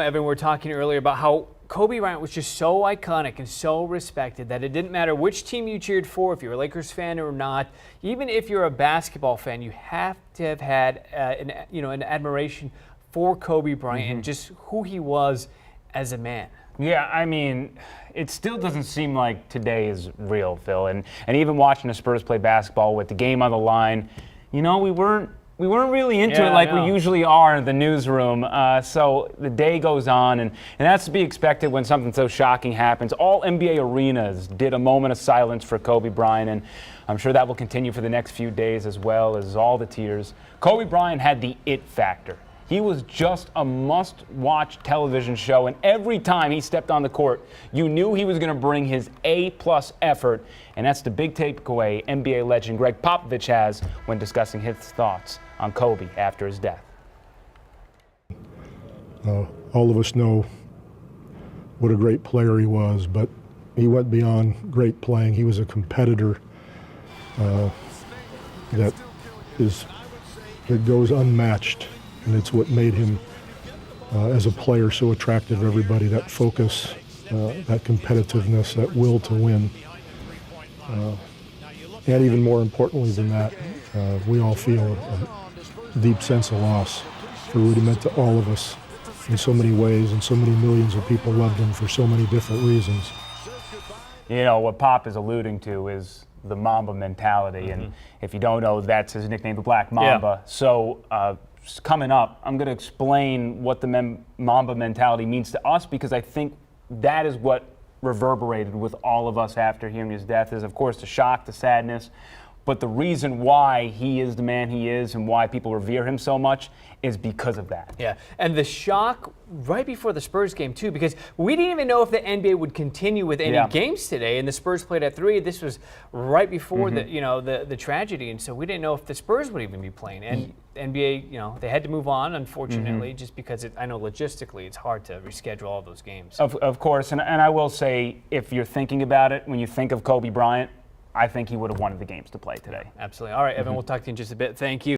Evan, we were talking earlier about how Kobe Bryant was just so iconic and so respected that it didn't matter which team you cheered for, if you're a Lakers fan or not. Even if you're a basketball fan, you have to have had an admiration for Kobe Bryant and just who he was as a man. Yeah, I mean, it still doesn't seem like today is real, Phil. And even watching the Spurs play basketball with the game on the line, we weren't really into it like we usually are in the newsroom. So the day goes on, and that's to be expected when something so shocking happens. All NBA arenas did a moment of silence for Kobe Bryant, and I'm sure that will continue for the next few days as well as all the tears. Kobe Bryant had the it factor. He was just a must-watch television show, and every time he stepped on the court, you knew he was going to bring his A-plus effort, and that's the big takeaway NBA legend Greg Popovich has when discussing his thoughts on Kobe after his death. All of us know what a great player he was, but he went beyond great playing. He was a competitor that goes unmatched. And it's what made him, as a player, so attractive to everybody, that focus, that competitiveness, that will to win. And even more importantly than that, we all feel a deep sense of loss for what he meant to all of us in so many ways, and so many millions of people loved him for so many different reasons. What Pop is alluding to is the Mamba mentality, and if you don't know, that's his nickname, the Black Mamba. Yeah. So, coming up, I'm going to explain what the Mamba mentality means to us, because I think that is what reverberated with all of us after hearing his death is, of course, the shock, the sadness. But the reason why he is the man he is and why people revere him so much is because of that. Yeah, and the shock right before the Spurs game, too, because we didn't even know if the NBA would continue with any games today, and the Spurs played at 3. This was right before the tragedy, and so we didn't know if the Spurs would even be playing. And NBA, they had to move on, unfortunately, just because I know logistically it's hard to reschedule all those games. Of course, and I will say, if you're thinking about it, when you think of Kobe Bryant, I think he would have wanted the games to play today. Absolutely. All right, Evan, we'll talk to you in just a bit. Thank you.